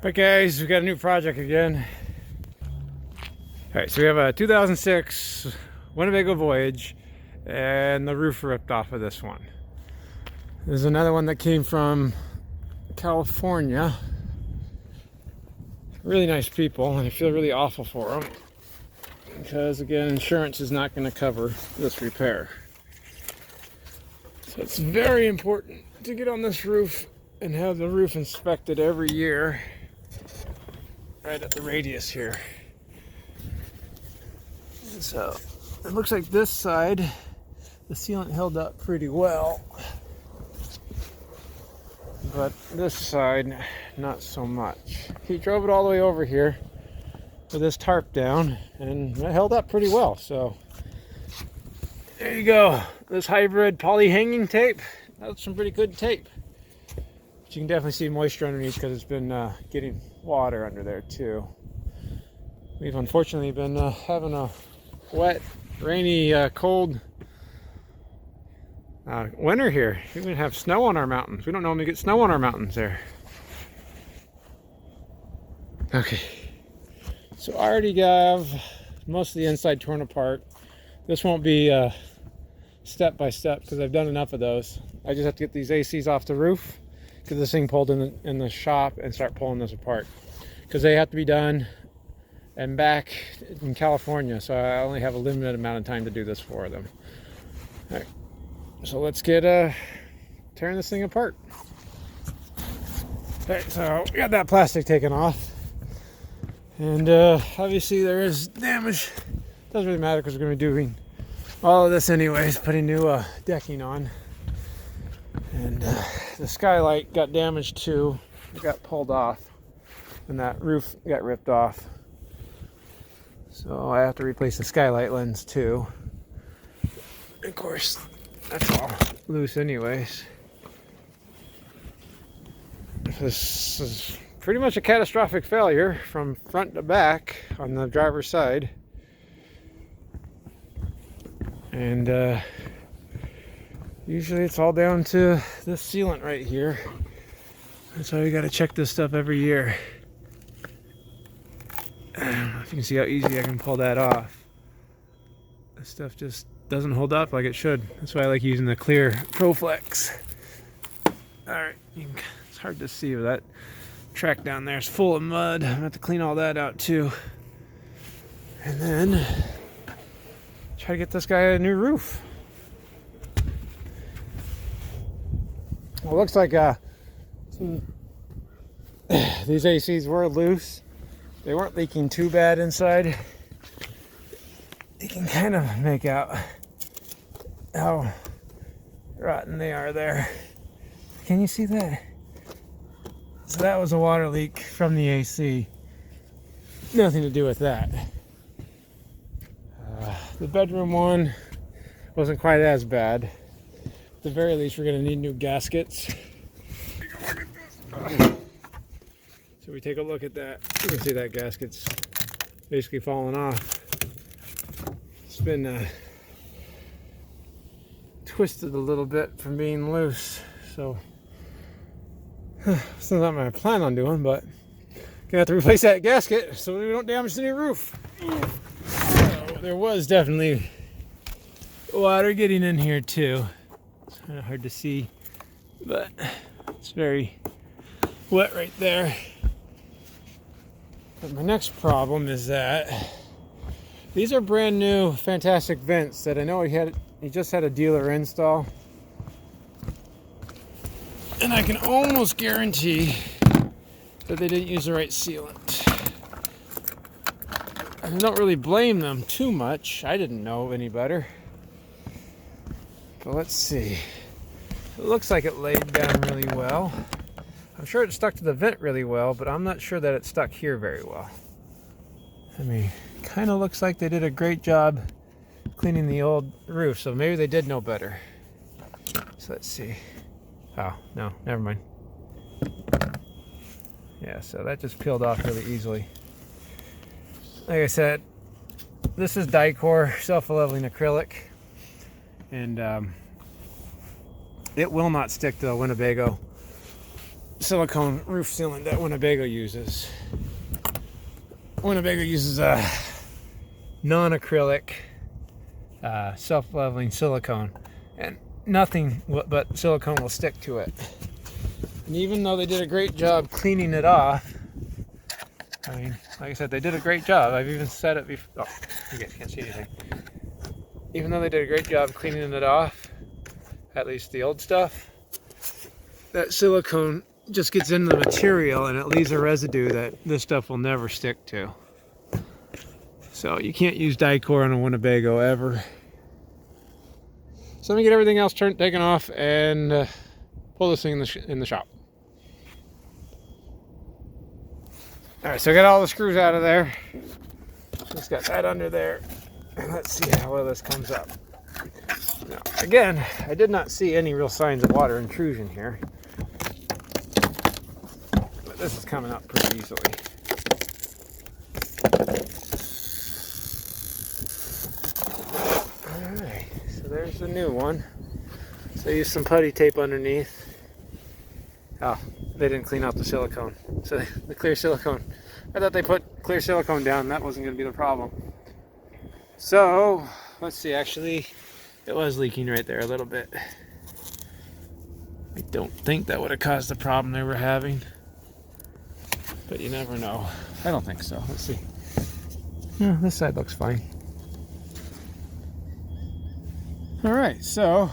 Alright guys, we got a new project again. Alright, so we have a 2006 Winnebago Voyage and the roof ripped off of this one. There's another one that came from California. Really nice people, and I feel really awful for them because again, insurance is not going to cover this repair. So it's very important to get on this roof and have the roof inspected every year. Right at the radius here. So it looks like this side, the sealant held up pretty well, but this side, not so much. He drove it all the way over here with this tarp down, and it held up pretty well. So there you go. This hybrid poly hanging tape, that's some pretty good tape. But you can definitely see moisture underneath because it's been getting water under there too. We've unfortunately been having a wet, rainy, cold winter here. We're gonna have snow on our mountains. We don't normally get snow on our mountains there. Okay, so I already have most of the inside torn apart. This won't be step by step because I've done enough of those. I just have to get these ACs off the roof, because this thing pulled in the shop, and start pulling this apart because they have to be done and back in California, so I only have a limited amount of time to do this for them. All right, so let's get tearing this thing apart. Okay, so we got that plastic taken off, and obviously there is damage. Doesn't really matter because we're going to be doing all of this anyways, putting new decking on. And the skylight got damaged too. It got pulled off, and that roof got ripped off. So I have to replace the skylight lens too. Of course, that's all loose anyways. This is pretty much a catastrophic failure from front to back on the driver's side. And usually it's all down to this sealant right here. That's why we got to check this stuff every year. I don't know if you can see how easy I can pull that off. This stuff just doesn't hold up like it should. That's why I like using the clear Proflex. Alright, it's hard to see, but that track down there is full of mud. I'm going to have to clean all that out too. And then try to get this guy a new roof. Well, it looks like these ACs were loose. They weren't leaking too bad inside. You can kind of make out how rotten they are there. Can you see that? So that was a water leak from the AC. Nothing to do with that. The bedroom one wasn't quite as bad. At the very least, we're going to need new gaskets. So we take a look at that. You can see that gasket's basically falling off. It's been twisted a little bit from being loose. So it's not my plan on doing, but gonna have to replace that gasket so we don't damage the new roof. So there was definitely water getting in here too. It's kind of hard to see, but it's very wet right there. But my next problem is that these are brand new fantastic vents that I know he just had a dealer install, and I can almost guarantee that they didn't use the right sealant. I don't really blame them too much. I didn't know any better. But let's see. It looks like it laid down really well. I'm sure it stuck to the vent really well, but I'm not sure that it stuck here very well. I mean, it kind of looks like they did a great job cleaning the old roof, so maybe they did know better. So let's see. Oh, no, never mind. Yeah, so that just peeled off really easily. Like I said, this is Dicor self-leveling acrylic, and it will not stick to the Winnebago silicone roof sealant that Winnebago uses. Winnebago uses a non-acrylic self-leveling silicone, and nothing but silicone will stick to it. And even though they did a great job cleaning it off, I mean, like I said, they did a great job. I've even said it before. Oh, you guys can't see anything. Even though they did a great job cleaning it off, at least the old stuff, that silicone just gets into the material and it leaves a residue that this stuff will never stick to. So you can't use Dicor on a Winnebago ever. So let me get everything else taken off and pull this thing in the shop. Alright, so I got all the screws out of there. Just got that under there. And let's see how well this comes up. Now, again, I did not see any real signs of water intrusion here. But this is coming up pretty easily. Alright, so there's the new one. So I used some putty tape underneath. Oh, they didn't clean out the silicone. So the clear silicone, I thought they put clear silicone down. That wasn't going to be the problem. So, let's see, actually, it was leaking right there a little bit. I don't think that would have caused the problem they were having. But you never know. I don't think so. Let's see. Yeah, this side looks fine. Alright, so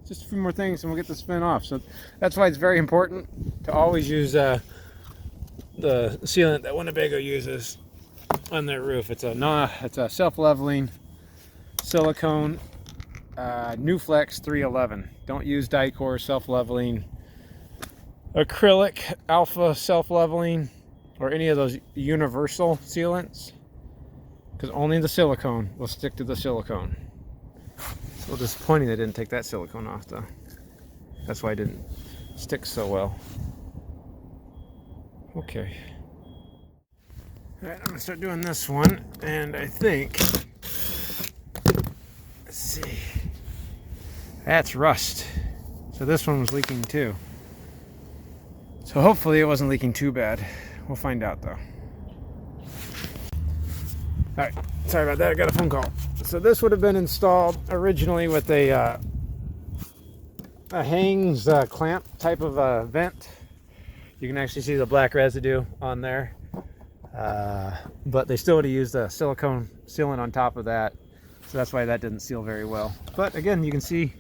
just a few more things and we'll get the spin off. So that's why it's very important to always use the sealant that Winnebago uses on their roof. It's a self-leveling silicone Newflex 311. Don't use Dicor self-leveling, acrylic alpha self-leveling, or any of those universal sealants, because only the silicone will stick to the silicone. It's a little disappointing they didn't take that silicone off though. That's why it didn't stick so well. Okay. Alright, I'm going to start doing this one, and I think, let's see, that's rust. So this one was leaking too. So hopefully it wasn't leaking too bad. We'll find out though. Alright, sorry about that, I got a phone call. So this would have been installed originally with a Hangs clamp type of vent. You can actually see the black residue on there. But they still would have used a silicone sealant on top of that, so that's why that didn't seal very well. But again, you can see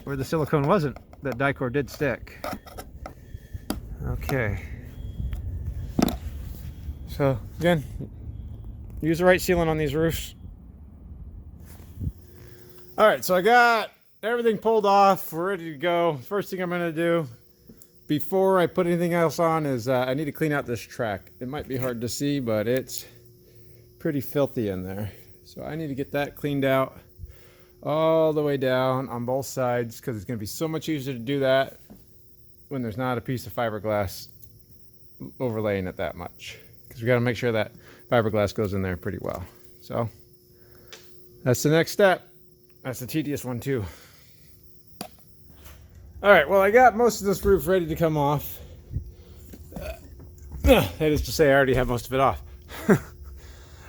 where the silicone wasn't, that Dicor did stick. Okay. So again, use the right sealant on these roofs. Alright, so I got everything pulled off, we're ready to go. First thing I'm going to do before I put anything else on is I need to clean out this track. It might be hard to see, but it's pretty filthy in there. So I need to get that cleaned out all the way down on both sides, because it's going to be so much easier to do that when there's not a piece of fiberglass overlaying it that much. Because we got to make sure that fiberglass goes in there pretty well. So that's the next step. That's the tedious one too. Alright, well I got most of this roof ready to come off. That is to say, I already have most of it off.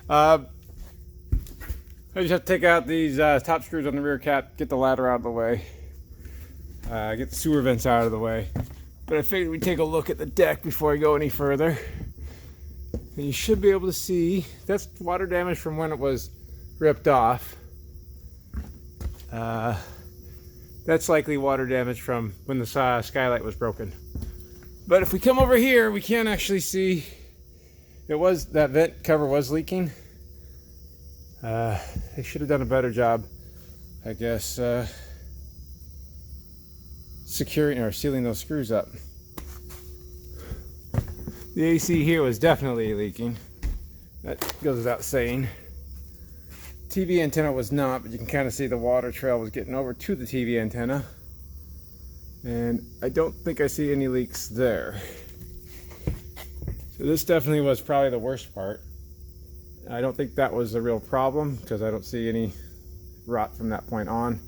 I just have to take out these top screws on the rear cap, get the ladder out of the way, get the sewer vents out of the way. But I figured we'd take a look at the deck before I go any further. And you should be able to see, that's water damage from when it was ripped off. That's likely water damage from when the skylight was broken. But if we come over here, we can actually see that vent cover was leaking. They should have done a better job, I guess, securing or sealing those screws up. The AC here was definitely leaking. That goes without saying. TV antenna was not, but you can kind of see the water trail was getting over to the TV antenna. And I don't think I see any leaks there. So this definitely was probably the worst part. I don't think that was a real problem, because I don't see any rot from that point on.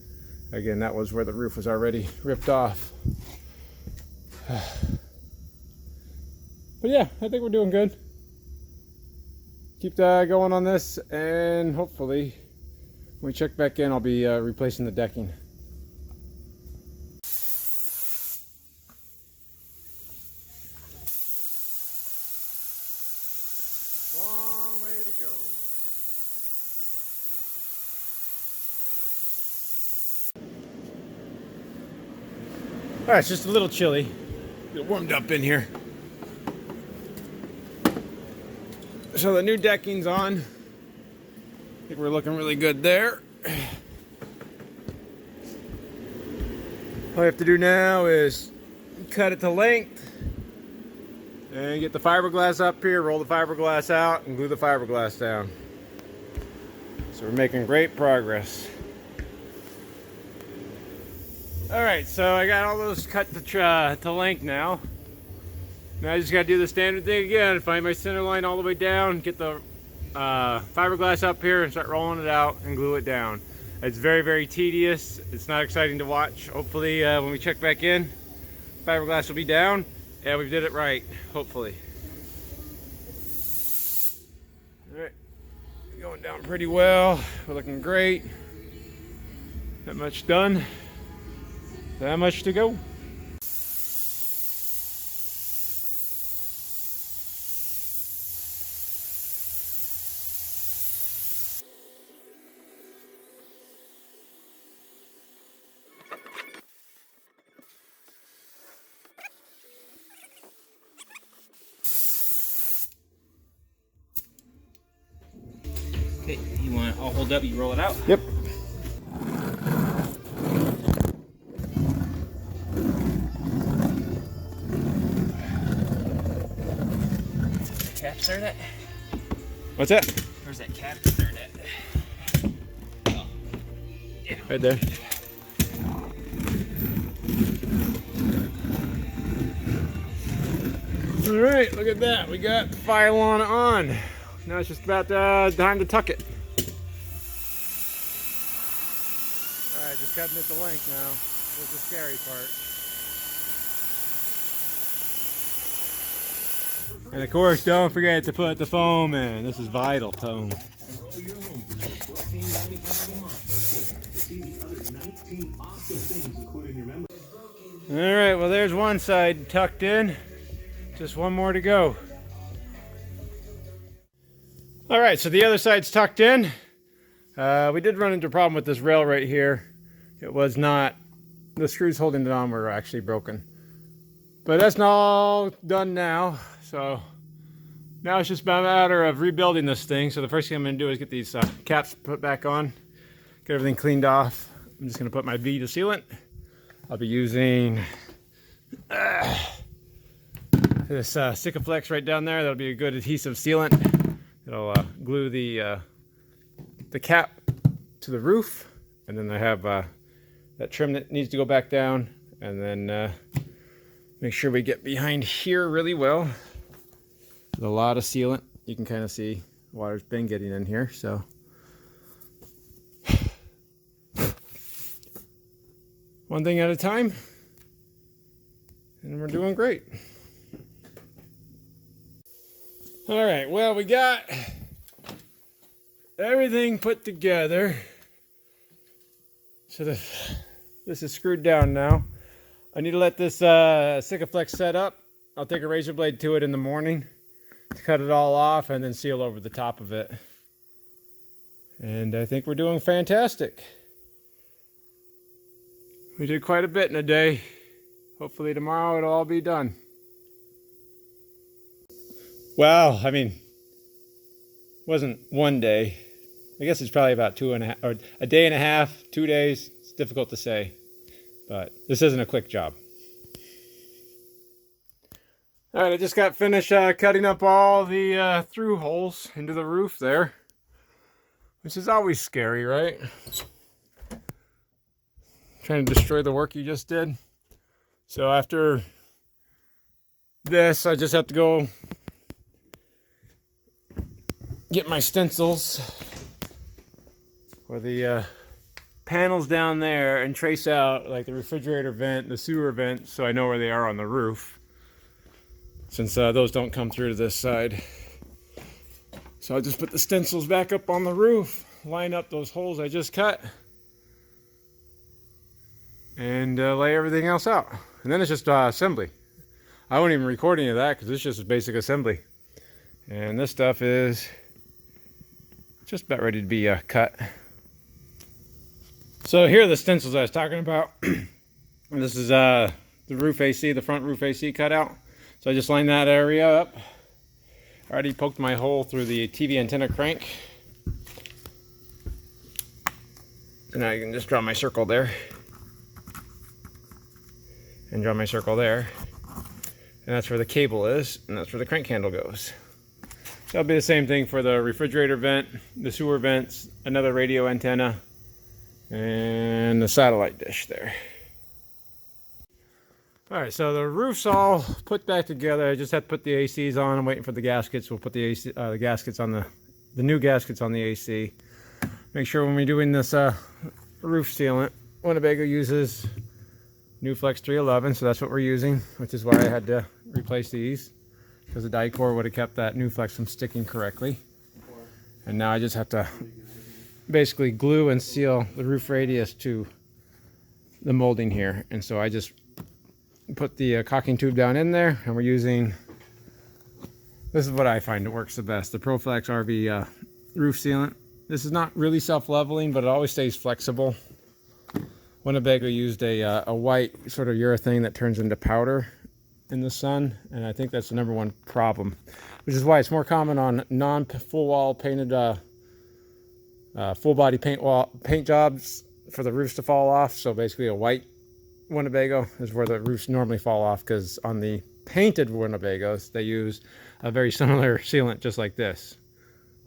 Again, that was where the roof was already ripped off. But yeah, I think we're doing good. Keep going on this, and hopefully when we check back in, I'll be replacing the decking. Long way to go. All right, it's just a little chilly. Get warmed up in here. So the new decking's on. I think we're looking really good there. All I have to do now is cut it to length and get the fiberglass up here, roll the fiberglass out, and glue the fiberglass down. So we're making great progress. All right, so I got all those cut to length now. Now I just got to do the standard thing again, find my center line all the way down, get the fiberglass up here and start rolling it out and glue it down. It's very, very tedious. It's not exciting to watch. Hopefully when we check back in, fiberglass will be down and we did it right, hopefully. All right, going down pretty well. We're looking great. Not much done. That much to go. Okay, you want it all hold up, you roll it out? Yep. Cap start at? What's that? Where's that cap start at? Oh. Yeah. Right there. All right, look at that. We got the pylon on. Now it's just about time to tuck it. All right, just cutting it to length now. That's the scary part. And of course, don't forget to put the foam in. This is vital foam. All right, well there's one side tucked in. Just one more to go. All right, so the other side's tucked in. We did run into a problem with this rail right here. It was not, the screws holding it on were actually broken. But that's not all done now. So now it's just a matter of rebuilding this thing. So the first thing I'm gonna do is get these caps put back on, get everything cleaned off. I'm just gonna put my V to sealant. I'll be using this Sikaflex right down there. That'll be a good adhesive sealant. It'll glue the cap to the roof, and then I have that trim that needs to go back down, and then make sure we get behind here really well. There's a lot of sealant. You can kind of see water's been getting in here, so. One thing at a time, and we're doing great. All right, well, we got everything put together. So this is screwed down now. I need to let this Sikaflex set up. I'll take a razor blade to it in the morning to cut it all off and then seal over the top of it. And I think we're doing fantastic. We did quite a bit in a day. Hopefully tomorrow it'll all be done. Well, I mean, it wasn't one day. I guess it's probably about 2.5, or a day and a half, 2 days. It's difficult to say, but this isn't a quick job. All right, I just got finished cutting up all the through holes into the roof there, which is always scary, right? Trying to destroy the work you just did. So after this, I just have to go get my stencils for the panels down there and trace out like the refrigerator vent, the sewer vent, so I know where they are on the roof. since those don't come through to this side. So I'll just put the stencils back up on the roof, line up those holes I just cut, and lay everything else out. And then it's just assembly. I won't even record any of that because it's just a basic assembly. And this stuff is just about ready to be cut. So here are the stencils I was talking about. This is the roof AC, the front roof AC cutout. So I just lined that area up. I already poked my hole through the TV antenna crank. So now you can just draw my circle there. And draw my circle there. And that's where the cable is, and that's where the crank handle goes. So it'll be the same thing for the refrigerator vent, the sewer vents, another radio antenna, and the satellite dish there. Alright, so the roof's all put back together. I just have to put the ACs on. I'm waiting for the gaskets. We'll put the gaskets on the new gaskets on the AC. Make sure when we're doing this roof sealant, Winnebago uses New Flex 311, so that's what we're using, which is why I had to replace these, because the die core would have kept that New Flex from sticking correctly. And now I just have to basically glue and seal the roof radius to the molding here. And so I just put the caulking tube down in there, and we're using, this is what I find it works the best, the ProFlex RV roof sealant. This is not really self-leveling, but it always stays flexible. Winnebago used a white sort of urethane that turns into powder in the sun, and I think that's the #1 problem, which is why it's more common on non-full wall painted full body paint jobs for the roofs to fall off. So basically a white Winnebago is where the roofs normally fall off, because on the painted Winnebagos they use a very similar sealant just like this,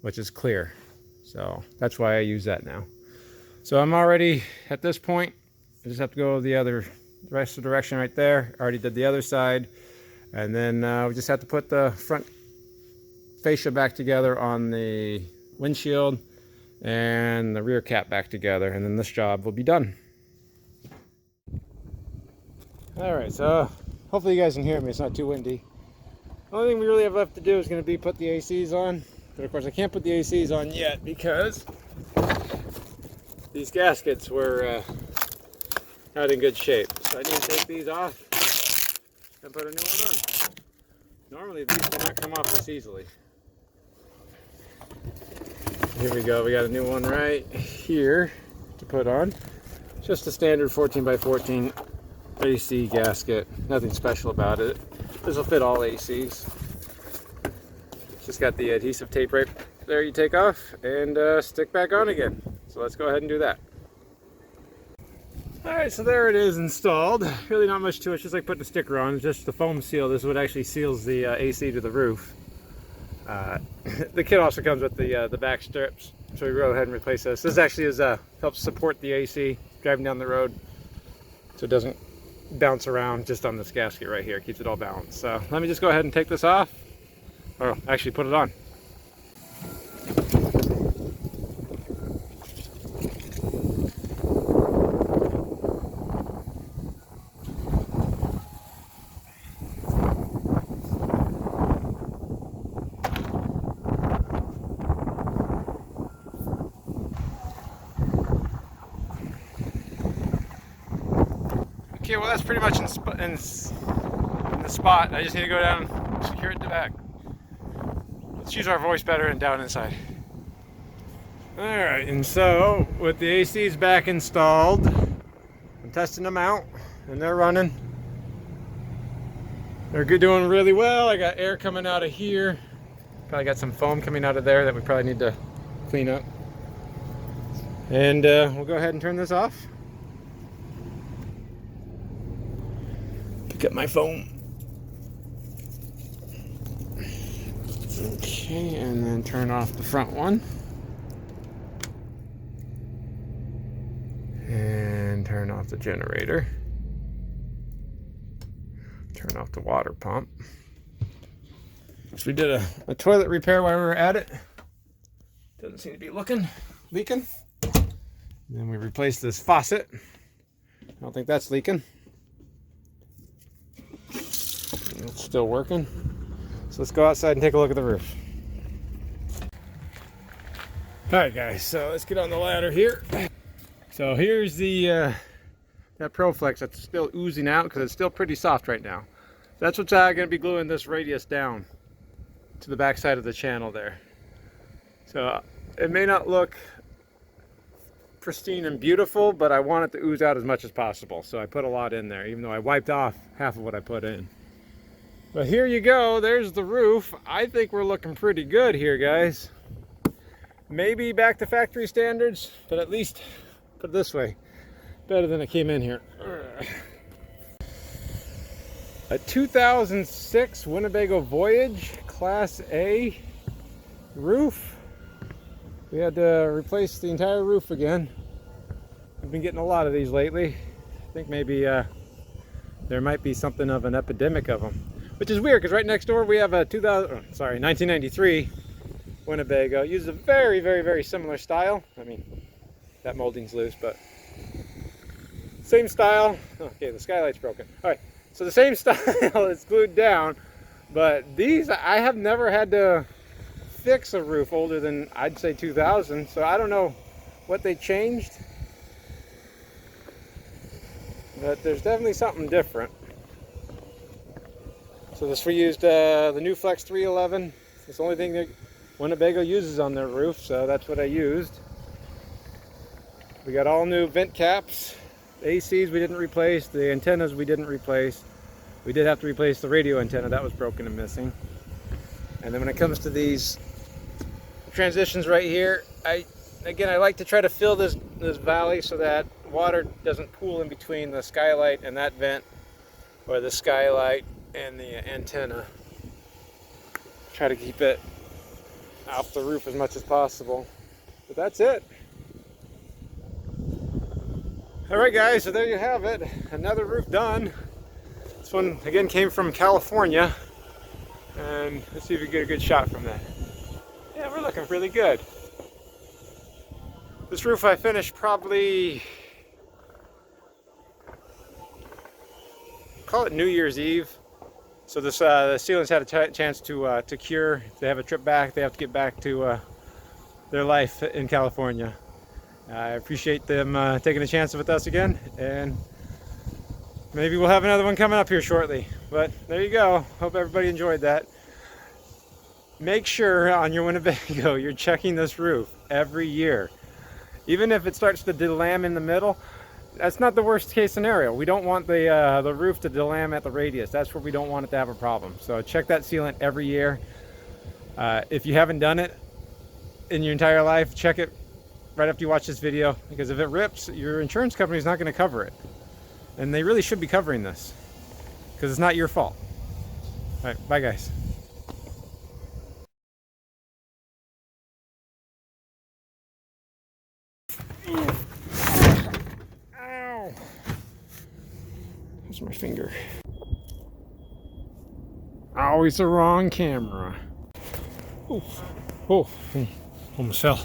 which is clear. So that's why I use that now. So I'm already at this point. I just have to go the rest of the direction right there. I already did the other side. And then we just have to put the front fascia back together on the windshield and the rear cap back together. And then this job will be done. Alright, so hopefully you guys can hear me. It's not too windy. The only thing we really have left to do is going to be put the ACs on. But of course I can't put the ACs on yet because these gaskets were not in good shape. So I need to take these off and put a new one on. Normally these do not come off this easily. Here we go, we got a new one right here to put on. Just a standard 14x14 AC gasket. Nothing special about it. This will fit all ACs. Just got the adhesive tape right there you take off and stick back on again. So let's go ahead and do that. Alright, so there it is installed. Really not much to it, it's just like putting a sticker on. It's just the foam seal. This is what actually seals the AC to the roof. The kit also comes with the back strips, so we go ahead and replace this. This actually is helps support the AC driving down the road, so it doesn't bounce around just on this gasket right here. It keeps it all balanced. So let me just go ahead and take this off, or actually put it on. Okay, well that's pretty much in the spot. I just need to go down and secure it to back. Let's use our voice better and down inside. Alright, and so with the ACs back installed, I'm testing them out and they're running. They're doing really well. I got air coming out of here. Probably got some foam coming out of there that we probably need to clean up. And we'll go ahead and turn this off. Pick up my phone. Okay, and then turn off the front one. And turn off the generator. Turn off the water pump. So we did a toilet repair while we were at it. Doesn't seem to be leaking. And then we replaced this faucet. I don't think that's leaking. It's still working. So let's go outside and take a look at the roof. All right, guys, so let's get on the ladder here. So here's the that ProFlex that's still oozing out because it's still pretty soft right now. That's what's going to be gluing this radius down to the back side of the channel there. So it may not look pristine and beautiful, but I want it to ooze out as much as possible. So I put a lot in there, even though I wiped off half of what I put in. But here you go, there's the roof. I think we're looking pretty good here, guys. Maybe back to factory standards, but at least, put it this way, better than it came in here. A 2006 Winnebago Voyage Class A roof. We had to replace the entire roof again. I've been getting a lot of these lately. I think maybe there might be something of an epidemic of them, which is weird because right next door we have a 1993 Winnebago. Uses a very, very, very similar style. I mean, that molding's loose, but same style. Okay, the skylight's broken. All right, so the same style is glued down, but these, I have never had to fix a roof older than, I'd say, 2000, so I don't know what they changed, but there's definitely something different. So this, we used the new Flex 311. It's the only thing that Winnebago uses on their roof, so that's what I used. We got all new vent caps. The ACs we didn't replace, the antennas we didn't replace. We did have to replace the radio antenna, that was broken and missing. And then when it comes to these transitions right here, I like to try to fill this valley so that water doesn't pool in between the skylight and that vent, or the skylight and the antenna. Try to keep it off the roof as much as possible. But that's it. Alright guys, so there you have it. Another roof done. This one again came from California. And let's see if we get a good shot from that. Yeah, we're looking really good. This roof I finished probably, call it New Year's Eve. So this the ceilings had a chance to cure. If they have a trip back, they have to get back to their life in California. I appreciate them taking a chance with us again, and maybe we'll have another one coming up here shortly. But there you go. Hope everybody enjoyed that. Make sure on your Winnebago you're checking this roof every year. Even if it starts to delam in the middle, that's not the worst case scenario. We don't want the roof to delam at the radius. That's where we don't want it to have a problem. So check that sealant every year. If you haven't done it in your entire life, check it right after you watch this video, because if it rips, your insurance company is not going to cover it. And they really should be covering this, because it's not your fault. All right, bye guys. Ow! That's my finger. Always the wrong camera. Oh, almost fell.